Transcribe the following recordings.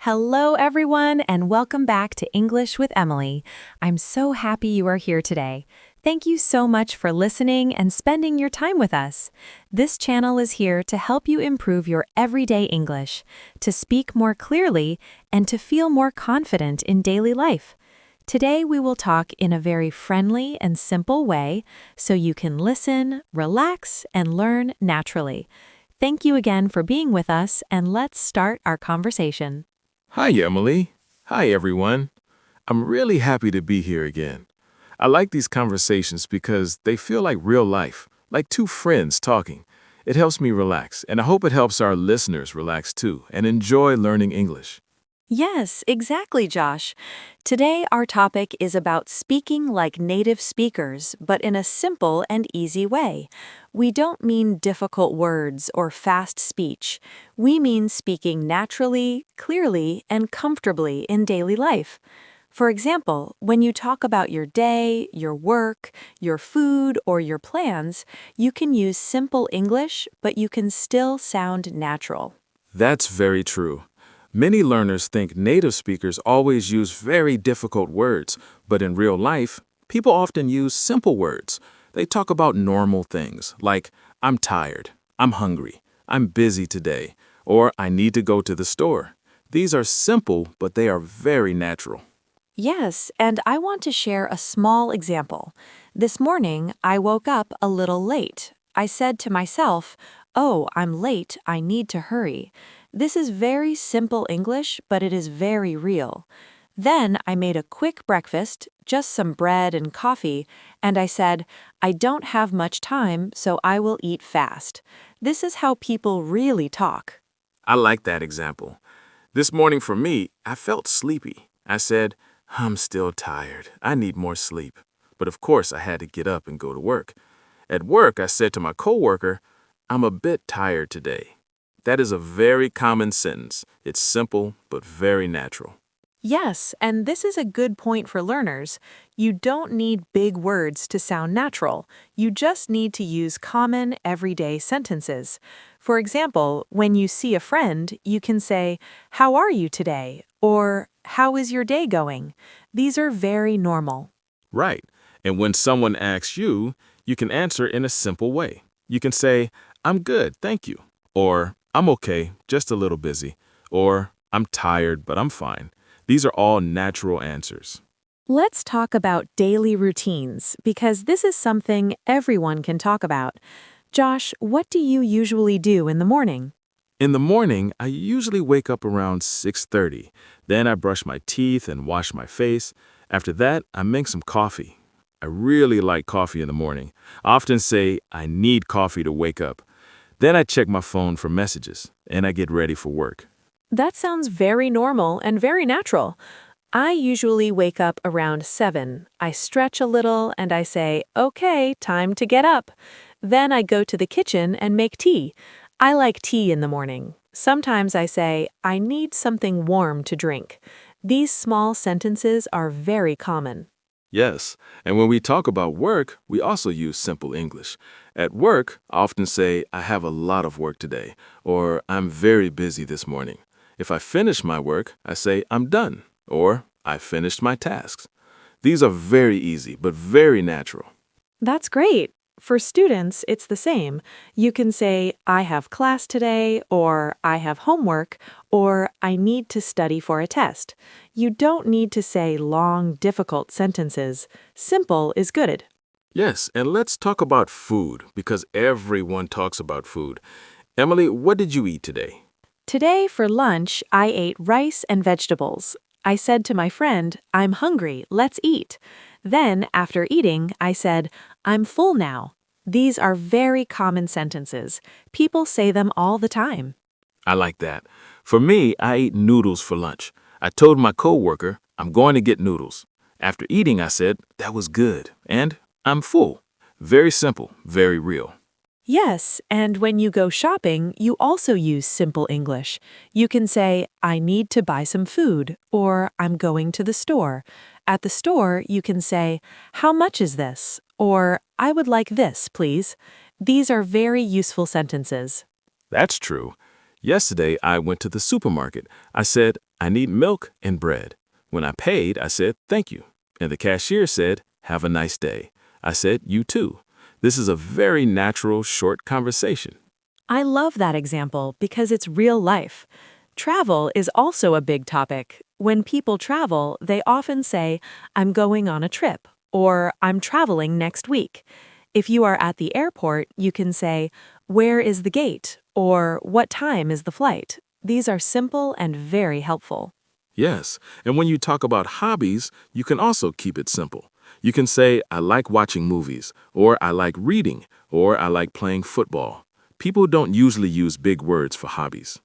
Hello, everyone, and welcome back to English with Emily. I'm so happy you are here today. Thank you so much for listening and spending your time with us. This channel is here to help you improve your everyday English, to speak more clearly, and to feel more confident in daily life. Today, we will talk in a very friendly and simple way so you can listen, relax, and learn naturally. Thank you again for being with us, and let's start our conversation. Hi, Emily. Hi, everyone. I'm really happy to be here again. I like these conversations because they feel like real life, like two friends talking. It helps me relax, and I hope it helps our listeners relax too and enjoy learning English. Yes, exactly, Josh. Today, our topic is about speaking like native speakers, but in a simple and easy way. We don't mean difficult words or fast speech. We mean speaking naturally, clearly, and comfortably in daily life. For example, when you talk about your day, your work, your food, or your plans, you can use simple English, but you can still sound natural. That's very true. Many learners think native speakers always use very difficult words, but in real life, people often use simple words. They talk about normal things like, I'm tired, I'm hungry, I'm busy today, or I need to go to the store. These are simple, but they are very natural. Yes, and I want to share a small example. This morning, I woke up a little late. I said to myself, "Oh, I'm late, I need to hurry." This is very simple English, but it is very real. Then I made a quick breakfast, just some bread and coffee, and I said, "I don't have much time, so I will eat fast." This is how people really talk. I like that example. This morning for me, I felt sleepy. I said, I'm still tired. I need more sleep. But of course, I had to get up and go to work. At work, I said to my coworker, I'm a bit tired today. That is a very common sentence. It's simple, but very natural. Yes, and this is a good point for learners. You don't need big words to sound natural. You just need to use common, everyday sentences. For example, when you see a friend, you can say, "How are you today?" or "How is your day going?" These are very normal. Right. And when someone asks you, you can answer in a simple way. You can say, I'm good, thank you. Or, I'm okay, just a little busy. Or, I'm tired, but I'm fine. These are all natural answers. Let's talk about daily routines, because this is something everyone can talk about. Josh, what do you usually do in the morning? In the morning, I usually wake up around 6:30. Then I brush my teeth and wash my face. After that, I make some coffee. I really like coffee in the morning. I often say I need coffee to wake up. Then I check my phone for messages, and I get ready for work. That sounds very normal and very natural. I usually wake up around 7. I stretch a little and I say, "Okay, time to get up." Then I go to the kitchen and make tea. I like tea in the morning. Sometimes I say, "I need something warm to drink." These small sentences are very common. Yes, and when we talk about work, we also use simple English. At work, I often say, I have a lot of work today, or I'm very busy this morning. If I finish my work, I say, I'm done, or I finished my tasks. These are very easy, but very natural. That's great. For students, it's the same. You can say, "I have class today," or "I have homework," or "I need to study for a test." You don't need to say long, difficult sentences. Simple is good. Yes, and let's talk about food, because everyone talks about food. Emily, what did you eat today? Today, for lunch, I ate rice and vegetables. I said to my friend, "I'm hungry, let's eat." Then, after eating, I said, "I'm full now." These are very common sentences. People say them all the time. I like that. For me, I ate noodles for lunch. I told my coworker, I'm going to get noodles. After eating, I said, that was good, and I'm full. Very simple, very real. Yes, and when you go shopping, you also use simple English. You can say, "I need to buy some food," or "I'm going to the store." At the store, you can say, "How much is this?" or "I would like this, please." These are very useful sentences. That's true. Yesterday, I went to the supermarket. I said, I need milk and bread. When I paid, I said, thank you. And the cashier said, have a nice day. I said, you too. This is a very natural, short conversation. I love that example because it's real life. Travel is also a big topic. When people travel, they often say, I'm going on a trip, or I'm traveling next week. If you are at the airport, you can say, where is the gate? Or what time is the flight? These are simple and very helpful. Yes, and when you talk about hobbies, you can also keep it simple. You can say, I like watching movies, or I like reading, or I like playing football. People don't usually use big words for hobbies.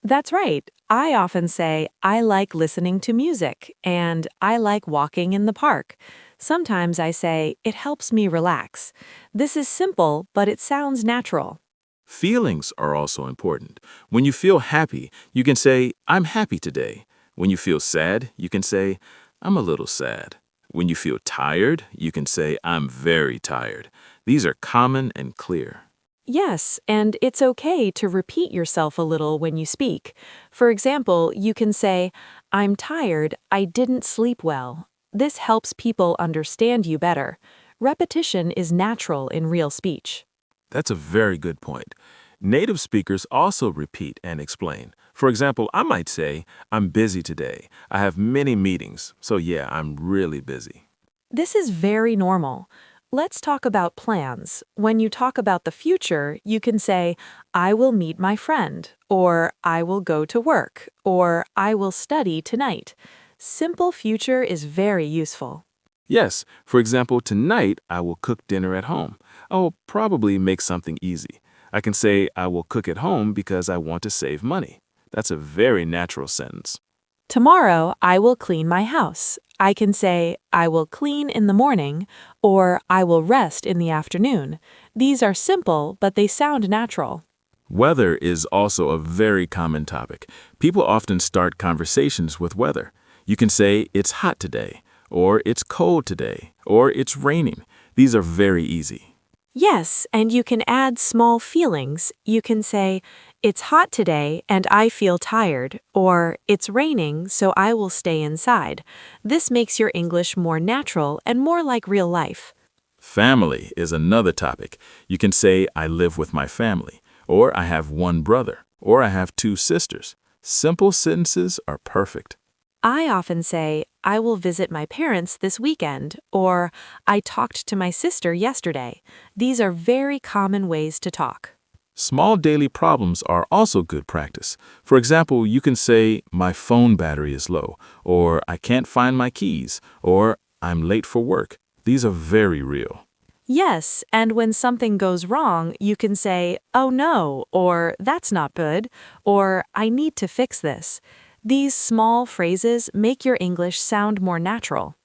That's right. I often say, I like listening to music, and I like walking in the park. Sometimes I say, it helps me relax. This is simple, but it sounds natural. Feelings are also important. When you feel happy, you can say, I'm happy today. When you feel sad, you can say, I'm a little sad. When you feel tired, you can say, I'm very tired. These are common and clear. Yes, and it's okay to repeat yourself a little when you speak. For example, you can say, I'm tired, I didn't sleep well. This helps people understand you better. Repetition is natural in real speech. That's a very good point. Native speakers also repeat and explain. For example, I might say, I'm busy today. I have many meetings, so yeah, I'm really busy. This is very normal. Let's talk about plans. When you talk about the future, you can say, I will meet my friend, or I will go to work, or I will study tonight. Simple future is very useful. Yes, for example, tonight I will cook dinner at home. I will probably make something easy. I can say I will cook at home because I want to save money. That's a very natural sentence. Tomorrow, I will clean my house. I can say, I will clean in the morning, or I will rest in the afternoon. These are simple, but they sound natural. Weather is also a very common topic. People often start conversations with weather. You can say, it's hot today, or it's cold today, or it's raining. These are very easy. Yes, and you can add small feelings. You can say, it's hot today and I feel tired, or it's raining so I will stay inside. This makes your English more natural and more like real life. Family is another topic. You can say, I live with my family, or I have one brother, or I have two sisters. Simple sentences are perfect. I often say, I will visit my parents this weekend, or I talked to my sister yesterday. These are very common ways to talk. Small daily problems are also good practice. For example, you can say, my phone battery is low, or I can't find my keys, or I'm late for work. These are very real. Yes, and when something goes wrong, you can say, oh no, or that's not good, or I need to fix this. These small phrases make your English sound more natural.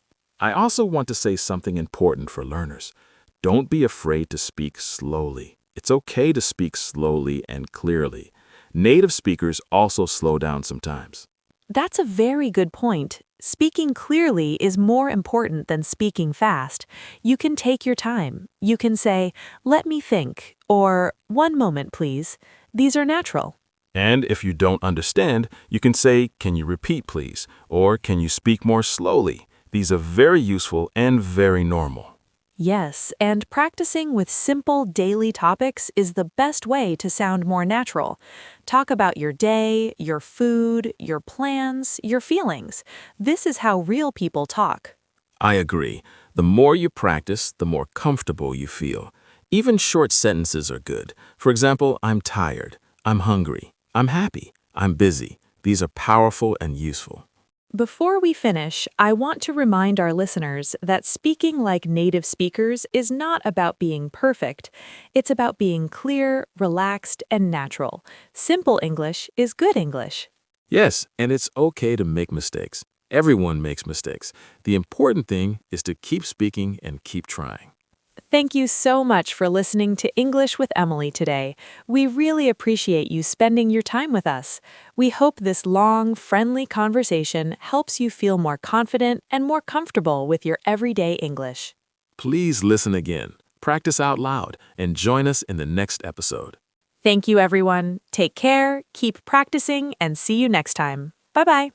I also want to say something important for learners. Don't be afraid to speak slowly. It's okay to speak slowly and clearly. Native speakers also slow down sometimes. That's a very good point. Speaking clearly is more important than speaking fast. You can take your time. You can say, let me think, or one moment, please. These are natural. And if you don't understand, you can say, can you repeat, please? Or can you speak more slowly? These are very useful and very normal. Yes, and practicing with simple daily topics is the best way to sound more natural. Talk about your day, your food, your plans, your feelings. This is how real people talk. I agree. The more you practice, the more comfortable you feel. Even short sentences are good. For example, I'm tired, I'm hungry, I'm happy, I'm busy. These are powerful and useful. Before we finish, I want to remind our listeners that speaking like native speakers is not about being perfect. It's about being clear, relaxed, and natural. Simple English is good English. Yes, and it's okay to make mistakes. Everyone makes mistakes. The important thing is to keep speaking and keep trying. Thank you so much for listening to English with Emily today. We really appreciate you spending your time with us. We hope this long, friendly conversation helps you feel more confident and more comfortable with your everyday English. Please listen again, practice out loud, and join us in the next episode. Thank you, everyone. Take care, keep practicing, and see you next time. Bye-bye.